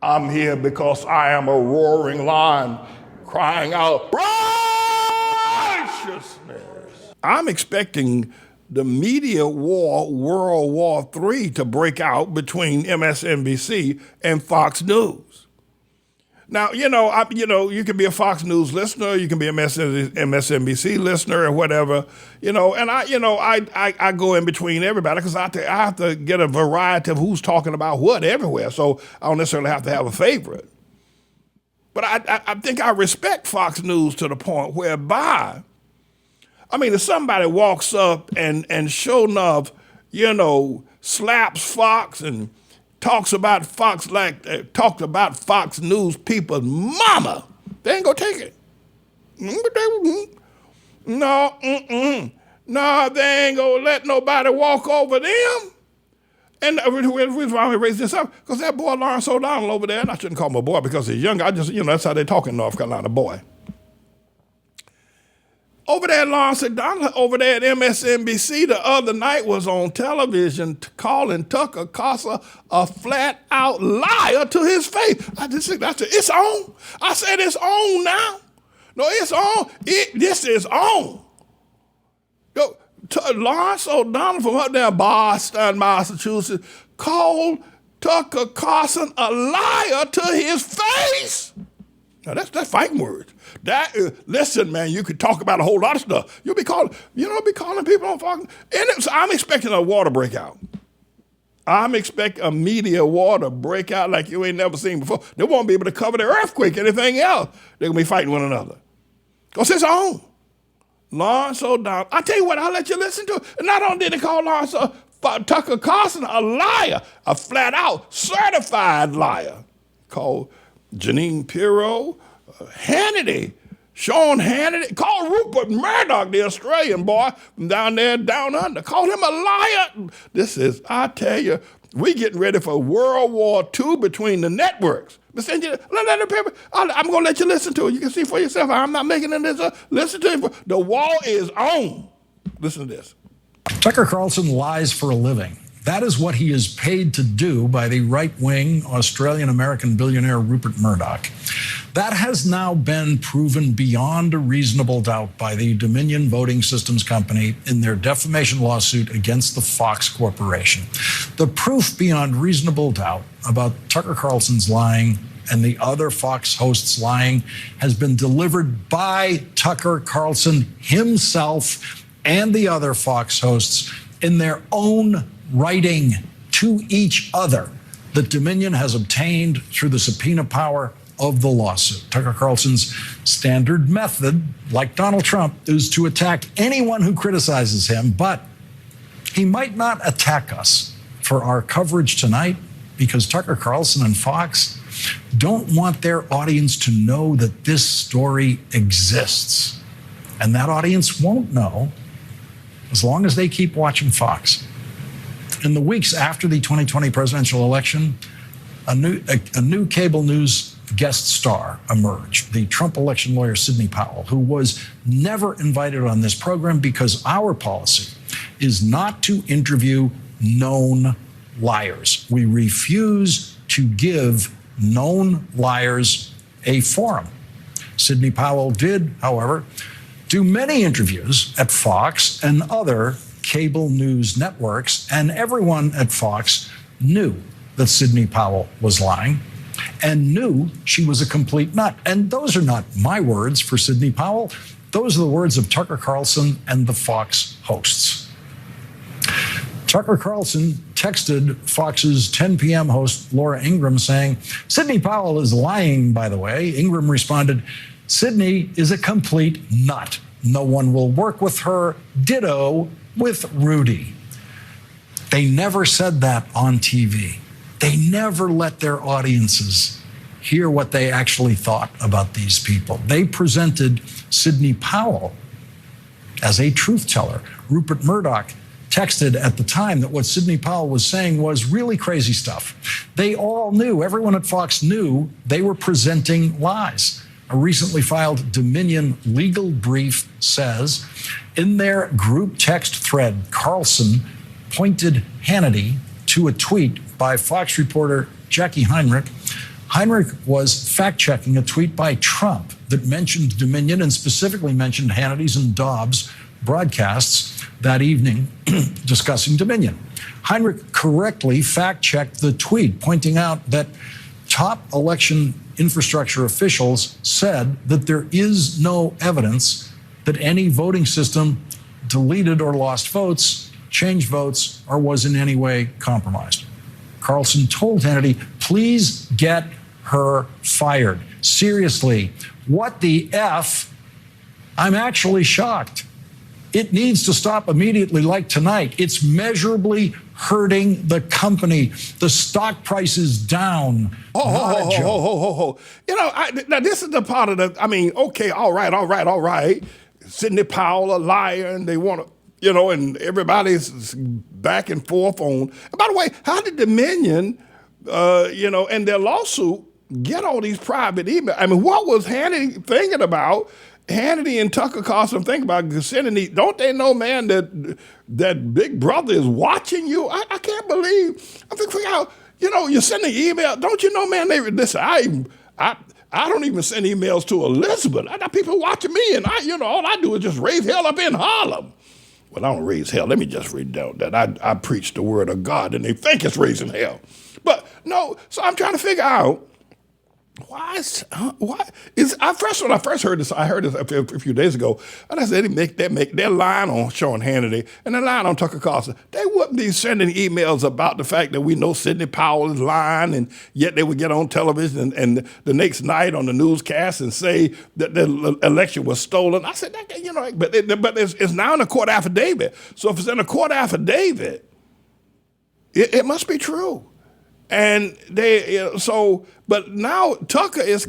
I'm here because I am a roaring lion crying out righteousness. I'm expecting the media war, World War III, to break out between MSNBC and Fox News. Now, you can be a Fox News listener, you can be a MSNBC listener or whatever, and I go in between everybody because I have to get a variety of who's talking about what everywhere. So I don't necessarily have to have a favorite. But I think I respect Fox News to the point whereby, if somebody walks up and sure enough, slaps Fox and talks about Fox like talked about Fox News people's mama, they ain't gonna take it. No, they ain't gonna let nobody walk over them. And the reason why I raise this up, because that boy Lawrence O'Donnell over there, and I shouldn't call him a boy because he's younger, that's how they talk in North Carolina, boy. Over there, Lawrence O'Donnell, over there at MSNBC the other night was on television calling Tucker Carlson a flat-out liar to his face. I just said, it's on. I said it's on now. No, it's on. This is on. Lawrence O'Donnell from up there in Boston, Massachusetts, called Tucker Carlson a liar to his face. Now that's fighting words. Listen, man, you could talk about a whole lot of stuff. You'll be calling people on Fox. And I'm expecting a war to break out. I'm expecting a media war to break out like you ain't never seen before. They won't be able to cover the earthquake, anything else. They're going to be fighting one another. Because it's on. Lawrence O'Donnell. I tell you what, I'll let you listen to it. And not only did they call Tucker Carlson a liar, a flat-out certified liar, called Janine Pirro, Hannity, Sean Hannity, called Rupert Murdoch, the Australian boy from down there, down under, called him a liar. I tell you, we getting ready for World War II between the networks. I'm going to let you listen to it. You can see for yourself. I'm not making this up. Listen to it. The wall is on. Listen to this. Tucker Carlson lies for a living. That is what he is paid to do by the right-wing Australian-American billionaire Rupert Murdoch. That has now been proven beyond a reasonable doubt by the Dominion Voting Systems Company in their defamation lawsuit against the Fox Corporation. The proof beyond reasonable doubt about Tucker Carlson's lying and the other Fox hosts lying has been delivered by Tucker Carlson himself and the other Fox hosts in their own writing to each other that Dominion has obtained through the subpoena power of the lawsuit. Tucker Carlson's standard method, like Donald Trump, is to attack anyone who criticizes him, but he might not attack us for our coverage tonight because Tucker Carlson and Fox don't want their audience to know that this story exists. And that audience won't know as long as they keep watching Fox. In the weeks after the 2020 presidential election, a new cable news guest star emerged, the Trump election lawyer Sidney Powell, who was never invited on this program because our policy is not to interview known liars. We refuse to give known liars a forum. Sidney Powell did, however, do many interviews at Fox and other cable news networks, and everyone at Fox knew that Sidney Powell was lying and knew she was a complete nut. And those are not my words for Sidney Powell. Those are the words of Tucker Carlson and the Fox hosts. Tucker Carlson texted Fox's 10 p.m. host Laura Ingraham saying, "Sidney Powell is lying, by the way." Ingraham responded, "Sidney is a complete nut. No one will work with her. Ditto with Rudy." They never said that on TV. They never let their audiences hear what they actually thought about these people. They presented Sidney Powell as a truth teller. Rupert Murdoch texted at the time that what Sidney Powell was saying was really crazy stuff. They all knew, everyone at Fox knew they were presenting lies. A recently filed Dominion legal brief says, in their group text thread, Carlson pointed Hannity to a tweet by Fox reporter Jackie Heinrich Heinrich was fact-checking a tweet by Trump that mentioned Dominion and specifically mentioned Hannity's and Dobbs' broadcasts that evening discussing Dominion. Heinrich correctly fact-checked the tweet, pointing out that top election infrastructure officials said that there is no evidence that any voting system deleted or lost votes, changed votes, or was in any way compromised. Carlson told Hannity, please get her fired. Seriously, what the F? I'm actually shocked. It needs to stop immediately, like tonight. It's measurably hurting the company. The stock price is down. You know, now this is the part of the, I mean, okay, all right. Sidney Powell, a liar, and they want to, you know, and everybody's back and forth on. And by the way, how did Dominion, you know, and their lawsuit get all these private emails? I mean, what was Hannity thinking about? Hannity and Tucker Carlson think about sending these. Don't they know, man, that Big Brother is watching you? I can't believe. I'm thinking out. You know, you're sending email. Don't you know, man? They listen. I don't even send emails to Elizabeth. I got people watching me, and you know, all I do is just raise hell up in Harlem. Well, I don't raise hell. Let me just read down that I preach the word of God, and they think it's raising hell. But no. So I'm trying to figure out. When I first heard this, I heard this a few days ago, and I said they make their line on Sean Hannity and their line on Tucker Carlson. They wouldn't be sending emails about the fact that we know Sidney Powell is lying, and yet they would get on television and the next night on the newscast and say that the election was stolen. I said, that, you know, but it's now in a court affidavit. So if it's in a court affidavit, it must be true. And but now Tucker is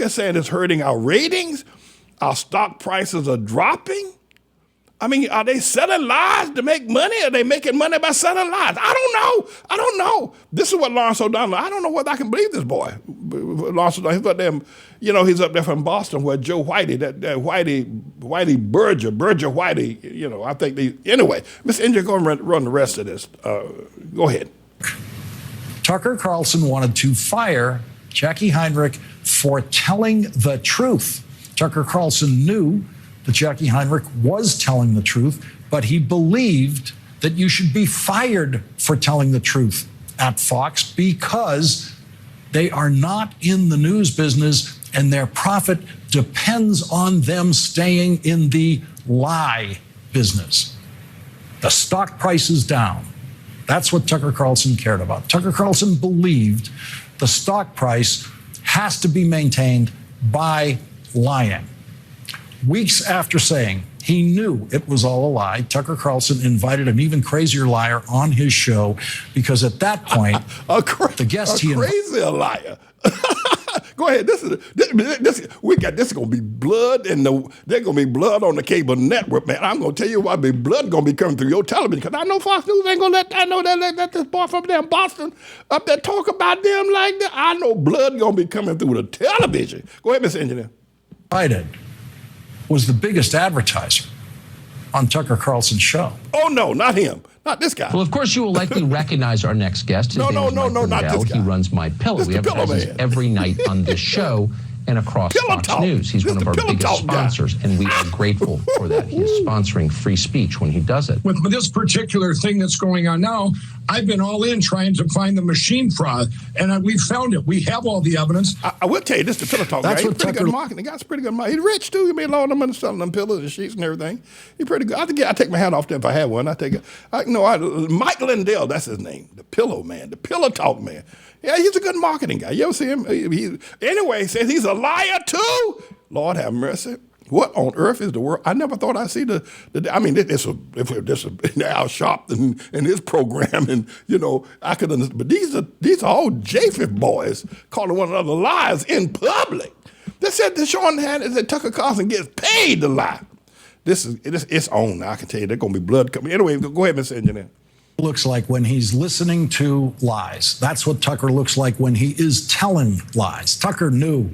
saying is hurting our ratings. Our stock prices are dropping. I mean, are they selling lies to make money? Are they making money by selling lies? I don't know. This is what Lawrence O'Donnell, I don't know whether I can believe this boy. Lawrence O'Donnell, he's up there, you know, he's up there from Boston where Joe Whitey, that Whitey Berger Whitey, you know, I think anyway, Miss India, go and run the rest of this. Go ahead. Tucker Carlson wanted to fire Jackie Heinrich for telling the truth. Tucker Carlson knew that Jackie Heinrich was telling the truth, but he believed that you should be fired for telling the truth at Fox because they are not in the news business and their profit depends on them staying in the lie business. The stock price is down. That's what Tucker Carlson cared about. Tucker Carlson believed the stock price has to be maintained by lying. Weeks after saying he knew it was all a lie, Tucker Carlson invited an even crazier liar on his show because at that point, the guest he invited... A crazier liar. Go ahead. This is gonna be blood, and there's gonna be blood on the cable network, man. I'm gonna tell you why blood gonna be coming through your television because I know Fox News ain't gonna let this boy from there in Boston up there talk about them like that. I know blood gonna be coming through the television. Go ahead, Mr. Engineer. Biden was the biggest advertiser on Tucker Carlson's show. Oh no, not him. Not this guy. Well, of course, you will likely recognize our next guest. His name is Michael not Lindell. this guy. He runs My Pillow. We advertise every night on this show and across Fox News. He's one of our biggest sponsors, and we are grateful for that. He is sponsoring free speech when he does it. With this particular thing that's going on now, I've been all in trying to find the machine fraud, and we found it. We have all the evidence. I will tell you, this is the Pillow Talk guy. He's pretty good marketing. The guy's pretty good marketing. He's rich, too. He made a lot of money selling them pillows and sheets and everything. He's pretty good. I think I'd take my hat off to him if I had one. Mike Lindell, that's his name. The Pillow Man, the Pillow Talk man. Yeah, he's a good marketing guy. You ever see him? Anyway, he says he's a liar, too. Lord have mercy. What on earth is the world? I never thought I'd see I mean, this Al Sharpton in his program, and you know, I could understand. But these are all Japheth boys calling one another liars in public. They said that Sean Hannity, that Tucker Carlson gets paid to lie. It's on now. I can tell you, there's gonna be blood coming. Anyway, go ahead, Mr. Engineer. Looks like when he's listening to lies. That's what Tucker looks like when he is telling lies. Tucker knew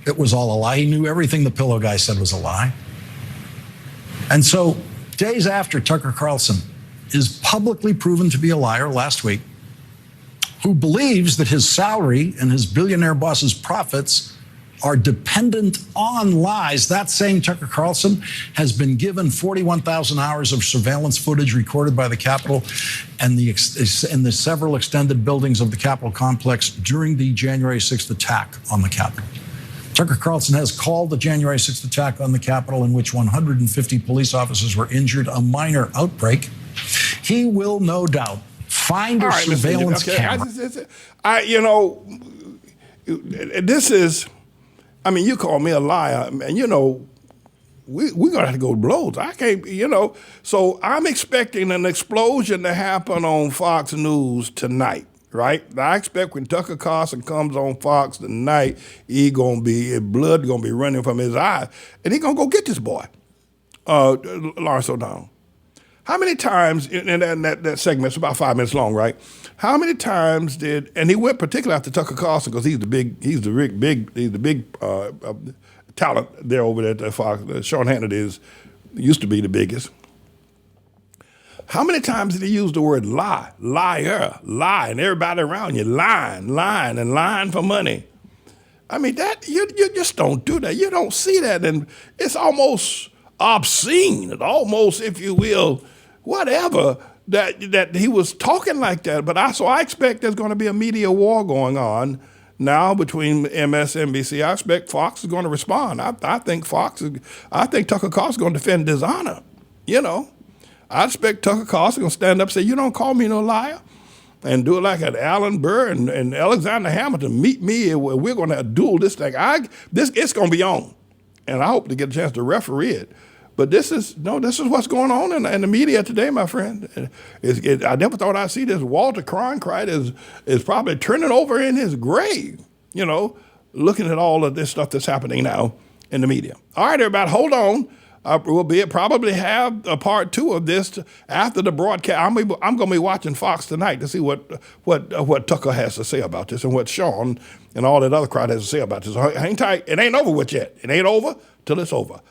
it was all a lie. He knew everything the Pillow guy said was a lie. And so days after Tucker Carlson is publicly proven to be a liar last week, who believes that his salary and his billionaire boss's profits are dependent on lies. That same Tucker Carlson has been given 41,000 hours of surveillance footage recorded by the Capitol and the several extended buildings of the Capitol complex during the January 6th attack on the Capitol. Tucker Carlson has called the January 6th attack on the Capitol, in which 150 police officers were injured, a minor outbreak. He will no doubt find a surveillance camera. This is, I mean, you call me a liar, and we're going to have to go to blows. I can't, So I'm expecting an explosion to happen on Fox News tonight, right? I expect when Tucker Carlson comes on Fox tonight, blood going to be running from his eyes, and he's going to go get this boy, Lawrence O'Donnell. How many times, in that segment, it's about 5 minutes long, right? How many times and he went particularly after Tucker Carlson because he's the big talent there over there at Fox. Sean Hannity used to be the biggest. How many times did he use the word lie, liar, lie, and everybody around you lying for money? I mean, that you just don't do that. You don't see that, and it's almost obscene. It's almost, if you will, whatever, that he was talking like that. But I expect there's going to be a media war going on now between MSNBC. I expect Fox is going to respond. I think Tucker Carlson is going to defend his honor. I expect Tucker Carlson going to stand up and say, "You don't call me no liar," and do it like an Alan Burr and Alexander Hamilton. Meet me, and we're going to duel this thing. It's going to be on, and I hope to get a chance to referee it. But this is what's going on in the media today, my friend. I never thought I'd see this. Walter Cronkite is probably turning over in his grave, looking at all of this stuff that's happening now in the media. All right, everybody, hold on. We'll probably have a part 2 of this after the broadcast. I'm going to be watching Fox tonight to see what Tucker has to say about this and what Sean and all that other crowd has to say about this. So hang tight. It ain't over with yet. It ain't over till it's over.